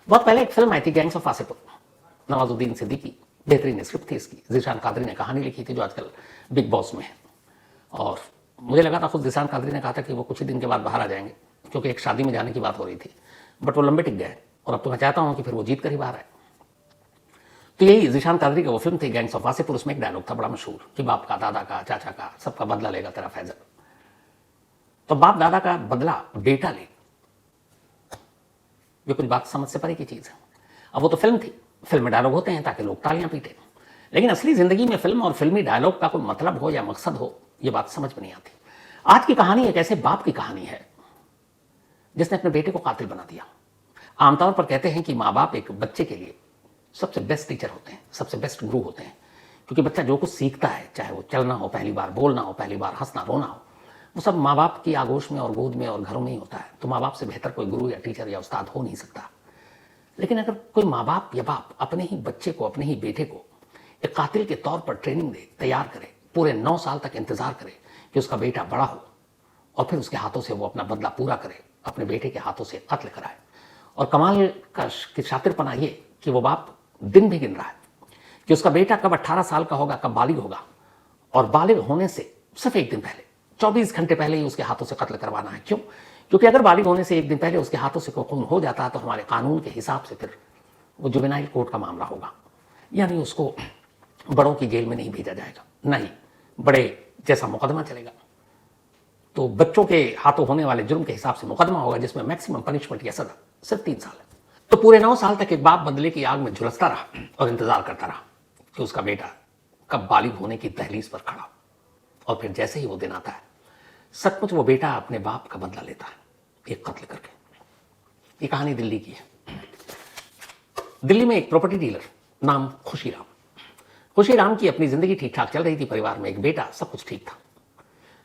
बहुत पहले एक फिल्म आई थी गैंग्स ऑफ वासेपुर, नवाजुद्दीन सिद्दीकी, बेहतरीन स्क्रिप्ट थी इसकी, ज़ीशान कादरी ने कहानी लिखी थी जो आजकल बिग बॉस में है। और मुझे लगा था, खुद ज़ीशान कादरी ने कहा था कि वो कुछ ही दिन के बाद बाहर आ जाएंगे क्योंकि एक शादी में जाने की बात हो रही थी, बट वो लंबे टिक गए और अब तो मैं चाहता हूँ कि फिर वो जीत कर ही बाहर आए। तो यही ज़ीशान कादरी की वो फिल्म थी गैंग्स ऑफ वासेपुर। उसमें एक डायलॉग था बड़ा मशहूर कि बाप का, दादा का, चाचा का, सबका बदला लेगा तेरा फैजल। तो बाप दादा का बदला बेटा ले, ये कुछ बात समझ से परे की चीज़ है। अब वो तो फिल्म थी, फिल्म में डायलॉग होते हैं ताकि लोग तालियां पीटे, लेकिन असली जिंदगी में फिल्म और फिल्मी डायलॉग का कोई मतलब हो या मकसद हो, ये बात समझ में नहीं आती। आज की कहानी एक ऐसे बाप की कहानी है जिसने अपने बेटे को कातिल बना दिया। आमतौर पर कहते हैं कि माँ बाप एक बच्चे के लिए सबसे बेस्ट टीचर होते हैं, सबसे बेस्ट गुरु होते हैं, क्योंकि बच्चा जो कुछ सीखता है, चाहे वो चलना हो, पहली बार बोलना हो, पहली बार हंसना रोना हो, वो सब माँ बाप की आगोश में और गोद में और घरों में ही होता है। तो माँ बाप से बेहतर कोई गुरु या टीचर या उस्ताद हो नहीं सकता। लेकिन अगर कोई माँ बाप या बाप अपने ही बच्चे को, अपने ही बेटे को एक कातिल के तौर पर ट्रेनिंग दे, तैयार करे, पूरे 9 साल तक इंतजार करे कि उसका बेटा बड़ा हो और फिर उसके हाथों से वो अपना बदला पूरा करे, अपने बेटे के हाथों से कत्ल कराए। और कमाल का शातिरपना ये कि वो बाप दिन भी गिन रहा है कि उसका बेटा कब 18 साल का होगा, कब बालिग होगा, और बालिग होने से सिर्फ एक दिन पहले, 24 घंटे पहले ही उसके हाथों से कत्ल करवाना है। क्यों? क्योंकि अगर बालिग होने से एक दिन पहले उसके हाथों से कोई खून हो जाता है तो हमारे कानून के हिसाब से फिर वो जुवेनाइल कोर्ट का मामला होगा, यानी उसको बड़ों की जेल में नहीं भेजा जाएगा, नहीं बड़े जैसा मुकदमा चलेगा। तो बच्चों के हाथों होने वाले जुर्म के हिसाब से मुकदमा होगा जिसमें मैक्सिमम पनिशमेंट या सजा सिर्फ 3 साल है। तो पूरे 9 साल तक एक बाप बदले की आग में झुलसता रहा और इंतजार करता रहा कि उसका बेटा कब बालिग होने की दहलीज पर खड़ा। और फिर जैसे ही वो दिन आता है, सचमुच वो बेटा अपने बाप का बदला लेता है, एक कत्ल करके। ये कहानी दिल्ली की है। दिल्ली में एक प्रॉपर्टी डीलर नाम खुशीराम। खुशीराम की अपनी जिंदगी ठीक ठाक चल रही थी, परिवार में एक बेटा, सब कुछ ठीक था।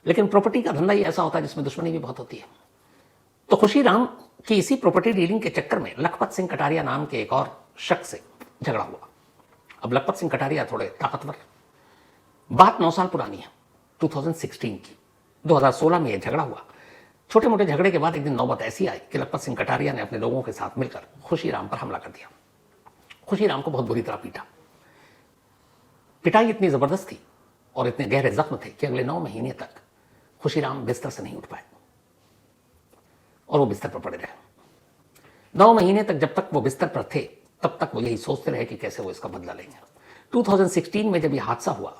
लेकिन प्रॉपर्टी का धंधा ही ऐसा होता है जिसमें दुश्मनी भी बहुत होती है। तो खुशीराम की इसी प्रॉपर्टी डीलिंग के चक्कर में लखपत सिंह कटारिया नाम के एक और शख्स से झगड़ा हुआ। अब लखपत सिंह कटारिया थोड़े ताकतवर, बात 9 साल पुरानी है, 2016 की। 2016 में यह झगड़ा हुआ। छोटे मोटे झगड़े के बाद एक दिन नौबत ऐसी आई कि लखपत सिंह कटारिया ने अपने लोगों के साथ मिलकर खुशीराम पर हमला कर दिया। खुशीराम को बहुत बुरी तरह पीटा। पिटाई इतनी जबरदस्त थी और इतने गहरे जख्म थे कि अगले 9 महीने तक खुशीराम बिस्तर से नहीं उठ पाए और वो बिस्तर पर पड़े रहे। 9 महीने तक जब तक वो बिस्तर पर थे तब तक वो यही सोचते रहे कि कैसे वो इसका बदला लेंगे। 2016 में जब ये हादसा हुआ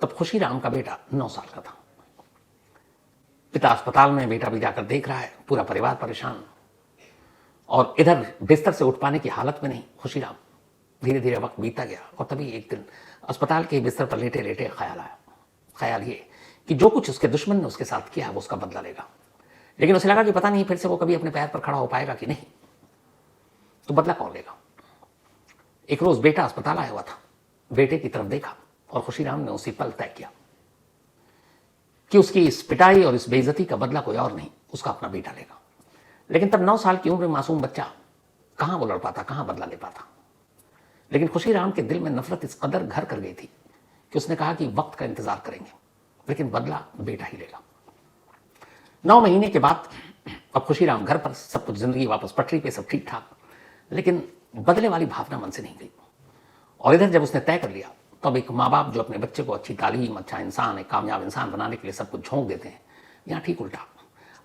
तब खुशीराम का बेटा 9 साल का था। पिता अस्पताल में, बेटा भी जाकर देख रहा है, पूरा परिवार परेशान, और इधर बिस्तर से उठ पाने की हालत में नहीं खुशीराम। धीरे धीरे वक्त बीता गया और तभी एक दिन अस्पताल के बिस्तर पर लेटे लेटे ख्याल आया। ख्याल ये कि जो कुछ उसके दुश्मन ने उसके साथ किया है वो उसका बदला लेगा। लेकिन उसे लगा कि पता नहीं फिर से वो कभी अपने पैर पर खड़ा हो पाएगा कि नहीं, तो बदला कौन लेगा। एक रोज बेटा अस्पताल आया हुआ था, बेटे की तरफ देखा और खुशीराम ने उसी पल तय किया कि उसकी इस पिटाई और इस बेइज्जती का बदला कोई और नहीं, उसका अपना बेटा लेगा। लेकिन तब 9 साल की उम्र में मासूम बच्चा कहां वो लड़ पाता, कहां बदला ले पाता। लेकिन खुशीराम के दिल में नफरत इस कदर घर कर गई थी कि उसने कहा कि वक्त का इंतजार करेंगे, लेकिन बदला बेटा ही लेगा। 9 महीने के बाद अब खुशीराम घर पर, सब कुछ जिंदगी वापस पटरी पे, सब ठीक ठाक, लेकिन बदले वाली भावना मन से नहीं गई। और इधर जब उसने तय कर लिया तब एक माँ बाप जो अपने बच्चे को अच्छी तालीम, अच्छा इंसान, एक कामयाब इंसान बनाने के लिए सब कुछ झोंक देते हैं, यहाँ ठीक उल्टा।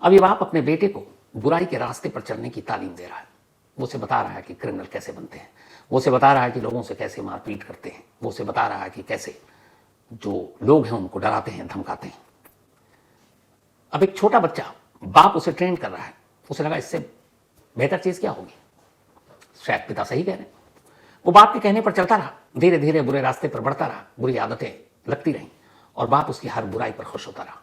अब ये बाप अपने बेटे को बुराई के रास्ते पर चलने की तालीम दे रहा है। वो उसे बता रहा है कि क्रिमिनल कैसे बनते हैं, वो उसे बता रहा है कि लोगों से कैसे मारपीट करते हैं, वो उसे बता रहा है कि कैसे जो लोग हैं उनको डराते हैं, धमकाते हैं। अब एक छोटा बच्चा, बाप उसे ट्रेन कर रहा है, उसे लगा इससे बेहतर चीज क्या होगी, शायद पिता सही कह रहे हैं। वो बाप के कहने पर चलता रहा, धीरे धीरे बुरे रास्ते पर बढ़ता रहा, बुरी आदतें लगती रहीं और बाप उसकी हर बुराई पर खुश होता रहा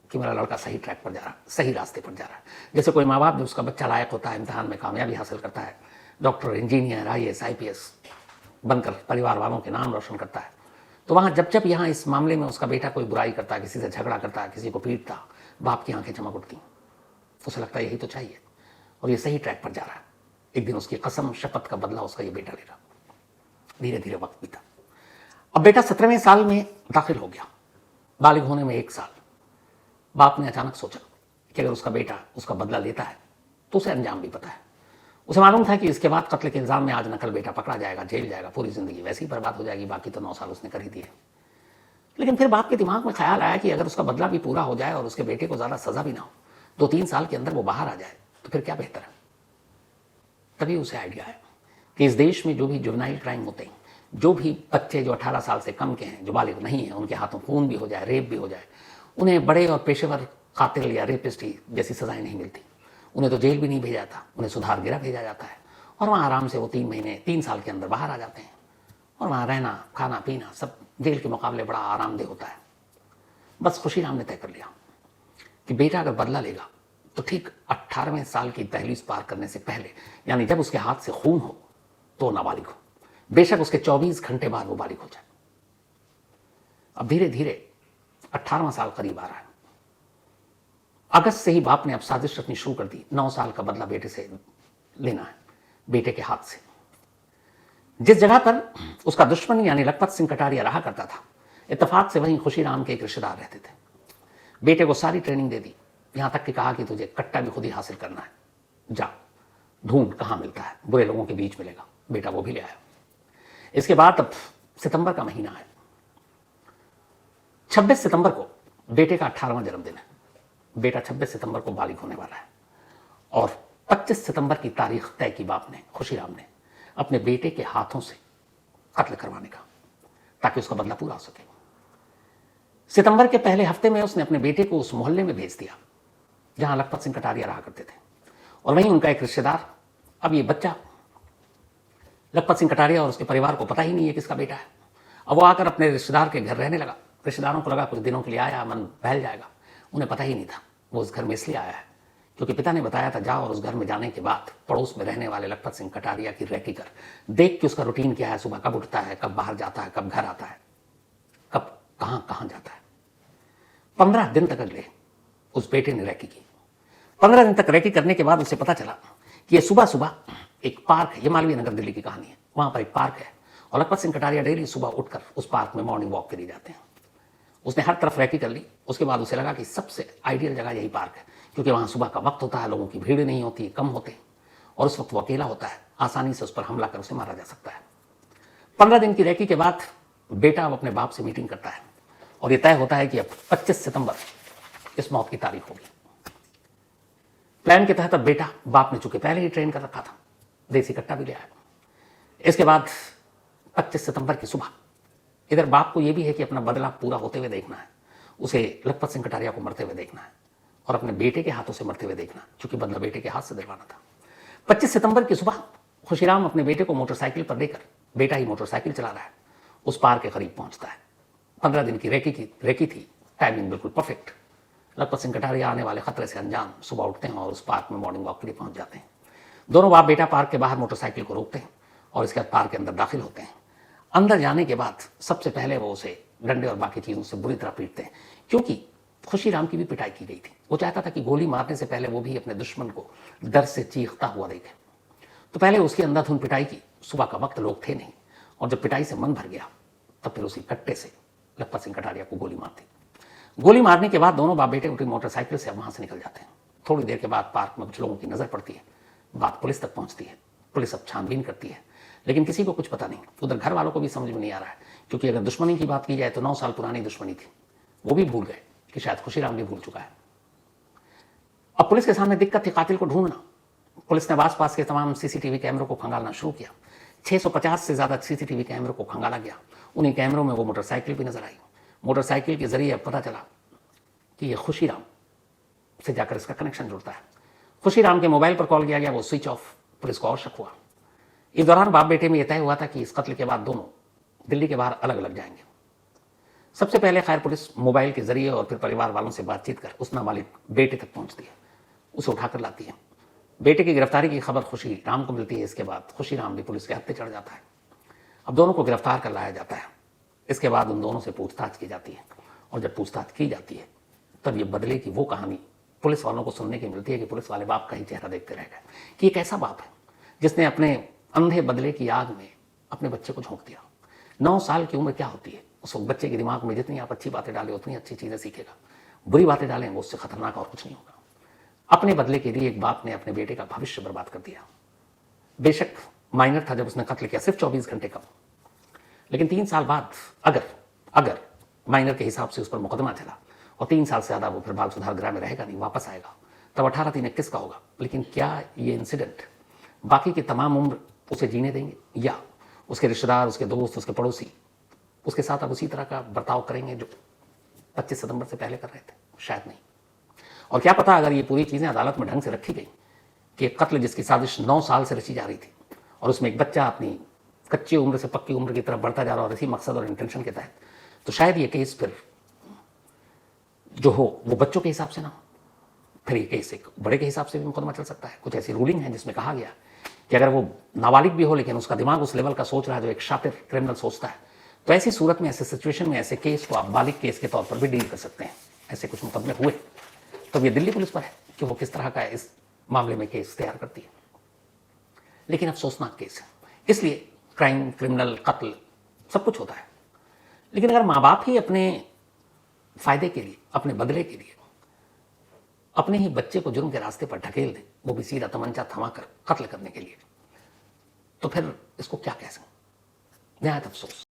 कि मेरा लड़का सही ट्रैक पर जा रहा, सही रास्ते पर जा रहा है। जैसे कोई माँ बाप जब उसका बच्चा लायक होता है, इम्तिहान में कामयाबी हासिल करता है, डॉक्टर, इंजीनियर, IAS, IPS बनकर परिवार वालों के नाम रोशन करता है, तो वहाँ जब जब यहाँ इस मामले में उसका बेटा कोई बुराई करता है, किसी से झगड़ा करता है, किसी को पीटता, बाप की आंखें चमक उठती, उसे लगता है यही तो चाहिए और ये सही ट्रैक पर जा रहा है। एक दिन उसकी कसम शपथ का बदला उसका ये बेटा लेगा। धीरे धीरे वक्त बीता। अब बेटा 17वें साल में दाखिल हो गया, बालिग होने में 1 साल। बाप ने अचानक सोचा कि अगर उसका बेटा उसका बदला लेता है तो उसे अंजाम भी पता है। उसे मालूम था कि इसके बाद कत्ल के इल्जाम में आज न कल बेटा पकड़ा जाएगा, जेल जाएगा, पूरी जिंदगी वैसे ही बर्बाद हो जाएगी, बाकी तो 9 साल उसने कर ही दिए। लेकिन फिर बाप के दिमाग में ख्याल आया कि अगर उसका बदला भी पूरा हो जाए और उसके बेटे को ज्यादा सजा भी ना हो, 2-3 साल के अंदर वो बाहर आ जाए तो फिर क्या बेहतर है। तभी उसे आइडिया आया कि इस देश में जो भी जुवेनाइल क्राइम होते हैं, जो भी बच्चे जो 18 साल से कम के हैं, जो बालिग नहीं है, उनके हाथों खून भी हो जाए, रेप भी हो जाए, उन्हें बड़े और पेशेवर कातिल या रेपिस्ट जैसी सजाएं नहीं मिलती। उन्हें तो जेल भी नहीं भेजा जाता, उन्हें सुधार गृह भेजा जाता है और वहाँ आराम से वो 3 महीने 3 साल के अंदर बाहर आ जाते हैं और वहाँ रहना खाना पीना सब जेल के मुकाबले बड़ा आरामदेह होता है। बस खुशीराम ने तय कर लिया कि बेटा अगर बदला लेगा तो ठीक 18वें साल की दहलीज पार करने से पहले, यानी जब उसके हाथ से खून हो तो नाबालिग हो, बेशक उसके 24 घंटे बाद वो बालिग हो जाए। अब धीरे धीरे 18वां साल करीब आ रहा है। अगस्त से ही बाप ने अब साजिश रचनी शुरू कर दी। 9 साल का बदला बेटे से लेना है, बेटे के हाथ से। जिस जगह पर उसका दुश्मन यानी लखपत सिंह कटारिया रहा करता था, इत्तेफाक से वहीं खुशीराम के एक रिश्तेदार रहते थे। बेटे को सारी ट्रेनिंग दे दी, यहां तक कि कहा कि तुझे कट्टा भी खुद ही हासिल करना है, जा ढूंढ कहां मिलता है, बुरे लोगों के बीच मिलेगा। बेटा वो भी ले आया। इसके बाद अब सितंबर का महीना है। 26 सितंबर को बेटे का 18वां जन्मदिन है। बेटा 26 सितंबर को बालिग होने वाला है और 25 सितंबर की तारीख तय की बाप ने, खुशीराम ने, अपने बेटे के हाथों से कत्ल करवाने का, ताकि उसका बदला पूरा हो सके। सितंबर के पहले हफ्ते में उसने अपने बेटे को उस मोहल्ले में भेज दिया जहां लखपत सिंह कटारिया रहा करते थे और वहीं उनका एक रिश्तेदार, अब ये बच्चा लखपत सिंह कटारिया और उसके परिवार को पता ही नहीं है किसका बेटा है। अब वो आकर अपने रिश्तेदार के घर रहने लगा। रिश्तेदारों को लगा कुछ दिनों के लिए आया, मन बहल जाएगा। उन्हें पता ही नहीं था वो उस घर में इसलिए आया है क्योंकि पिता ने बताया था, जाओ और उस घर में जाने के बाद पड़ोस में रहने वाले लखपत सिंह कटारिया की रैकी कर, देख कि उसका रूटीन क्या है, सुबह कब उठता है, कब बाहर जाता है, कब घर आता है, कब कहां कहां जाता है। 15 दिन तक अगले उस बेटे ने रैकी की। 15 दिन तक रैकी करने के बाद उसे पता चला कि ये सुबह सुबह एक पार्क है, ये मालवीय नगर दिल्ली की कहानी है, वहां पर एक पार्क है और लखपत सिंह कटारिया डेली सुबह उठकर उस पार्क में मॉर्निंग वॉक के लिए जाते हैं। उसने हर तरफ रैकी कर ली। उसके बाद उसे लगा कि सबसे आइडियल जगह यही पार्क है क्योंकि वहां सुबह का वक्त होता है, लोगों की भीड़ नहीं होती, कम होते हैं और उस वक्त वो अकेला होता है, आसानी से उस पर हमला कर उसे मारा जा सकता है। 15 दिन की रैकी के बाद बेटा अब अपने बाप से मीटिंग करता है और यह तय होता है कि अब 25 सितंबर इस मौत की तारीख होगी। प्लान के तहत अब बेटा, बाप ने चूंकि पहले ही ट्रेन कर रखा था, देसी कट्टा भी ले आया। इसके बाद 25 सितंबर की सुबह इधर बाप को यह भी है कि अपना बदला पूरा होते हुए देखना है, उसे लखपत सिंह कटारिया को मरते हुए देखना है और अपने बेटे के हाथों से मरते हुए देखना, क्योंकि बदला बेटे के हाथ से दिलवाना था। 25 सितंबर की सुबह खुशीराम अपने बेटे को मोटरसाइकिल पर लेकर, बेटा ही मोटरसाइकिल चला रहा है, उस पार के करीब पहुंचता है। 15 दिन की रेकी थी, टाइमिंग बिल्कुल परफेक्ट। लखपत सिंह कटारिया आने वाले खतरे से अनजान सुबह उठते हैं और उस पार्क में मॉर्निंग वॉक के लिए पहुंच जाते हैं। दोनों बाप बेटा पार्क के बाहर मोटरसाइकिल को रोकते हैं और इसके बाद पार्क के अंदर दाखिल होते हैं। अंदर जाने के बाद सबसे पहले वो उसे डंडे और बाकी चीजों से बुरी तरह पीटते हैं, क्योंकि खुशीराम की भी पिटाई की गई थी। वो चाहता था कि गोली मारने से पहले वो भी अपने दुश्मन को डर से चीखता हुआ देखे। तो पहले उसकी अंधाधुंध पिटाई की। सुबह का वक्त, लोग थे नहीं, और जब पिटाई से मन भर गया तब फिर उसी कट्टे से लखपत सिंह कटारिया को गोली मारती। गोली मारने के बाद दोनों बाप बेटे उठी मोटरसाइकिल से वहां से निकल जाते हैं। थोड़ी देर के बाद पार्क में कुछ लोगों की नजर पड़ती है, बात पुलिस तक पहुंचती है। पुलिस अब छानबीन करती है, लेकिन किसी को कुछ पता नहीं। उधर घर वालों को भी समझ में नहीं आ रहा है, क्योंकि अगर दुश्मनी की बात की जाए तो 9 साल पुरानी दुश्मनी थी, वो भी भूल गए कि शायद खुशीराम भी भूल चुका है। अब पुलिस के सामने दिक्कत थी कातिल को ढूंढना। पुलिस ने आसपास के तमाम सीसीटीवी कैमरों को खंगालना शुरू किया। 650 से ज्यादा सीसीटीवी कैमरों को खंगाला गया। उन्हीं कैमरों में वो मोटरसाइकिल भी नजर आई। मोटरसाइकिल के जरिए पता चला कि ये खुशीराम से जाकर इसका कनेक्शन जुड़ता है। खुशीराम के मोबाइल पर कॉल किया गया, वो स्विच ऑफ। पुलिस को और शक हुआ। इस दौरान बाप बेटे में यह तय हुआ था कि इस कत्ल के बाद दोनों दिल्ली के बाहर अलग अलग जाएंगे। सबसे पहले खैर पुलिस मोबाइल के जरिए और फिर परिवार वालों से बातचीत कर उस नाबालिग बेटे तक पहुंचती है, उसे उठाकर लाती है। बेटे की गिरफ्तारी की खबर खुशीराम को मिलती है। इसके बाद खुशीराम भी पुलिस के हत्थे चढ़ जाता है। अब दोनों को गिरफ्तार कर लाया जाता है। इसके बाद उन दोनों से पूछताछ की जाती है, और जब पूछताछ की जाती है तब ये बदले की वो कहानी पुलिस वालों को सुनने की मिलती है कि पुलिस वाले बाप का ही चेहरा देखते रह गए कि एक ऐसा बाप है जिसने अपने अंधे बदले की आग में अपने बच्चे को झोंक दिया। 9 साल की उम्र क्या होती है, उस वक्त बच्चे के दिमाग में जितनी आप अच्छी बातें डालें उतनी अच्छी चीजें सीखेगा, बुरी बातें डालेंगे उससे खतरनाक और कुछ नहीं होगा। अपने बदले के लिए एक बाप ने अपने बेटे का भविष्य बर्बाद कर दिया। बेशक माइनर था जब उसने कत्ल किया, सिर्फ 24 घंटे का, लेकिन 3 साल बाद अगर माइनर के हिसाब से उस पर मुकदमा चला और 3 साल से ज़्यादा वो फिर बाल सुधार गृह में रहेगा नहीं, वापस आएगा, तब 18-3-21 का होगा। लेकिन क्या ये इंसिडेंट बाकी की तमाम उम्र उसे जीने देंगे, या उसके रिश्तेदार, उसके दोस्त, उसके पड़ोसी उसके साथ अब उसी तरह का बर्ताव करेंगे जो 25 सितंबर से पहले कर रहे थे? शायद नहीं। और क्या पता अगर ये पूरी चीज़ें अदालत में ढंग से रखी गई कि एक कत्ल जिसकी साजिश 9 साल से रची जा रही थी और उसमें एक बच्चा अपनी कच्ची उम्र से पक्की उम्र की तरफ बढ़ता जा रहा और इसी मकसद और इंटेंशन के तहत, तो शायद ये केस फिर जो हो वो बच्चों के हिसाब से ना हो, फिर ये केस एक बड़े के हिसाब से भी मुकदमा चल सकता है। कुछ ऐसी रूलिंग है जिसमें कहा गया कि अगर वो नाबालिग भी हो लेकिन उसका दिमाग उस लेवल का सोच रहा है जो एक शातिर क्रिमिनल सोचता है, तो ऐसी सूरत में, ऐसे सिचुएशन में ऐसे केस को आप बालिग केस के तौर पर भी डील कर सकते हैं। ऐसे कुछ मुकदमे हुए, तो ये दिल्ली पुलिस पर है कि वो किस तरह का इस मामले में केस तैयार करती है। लेकिन अफसोसनाक केस है, इसलिए क्राइम, क्रिमिनल, कत्ल सब कुछ होता है। लेकिन अगर माँ बाप ही अपने फायदे के लिए, अपने बदले के लिए अपने ही बच्चे को जुर्म के रास्ते पर ढकेल दे, वो भी सीधा तमंचा थमाकर कत्ल करने के लिए, तो फिर इसको क्या कह सकते? नहायत अफसोस।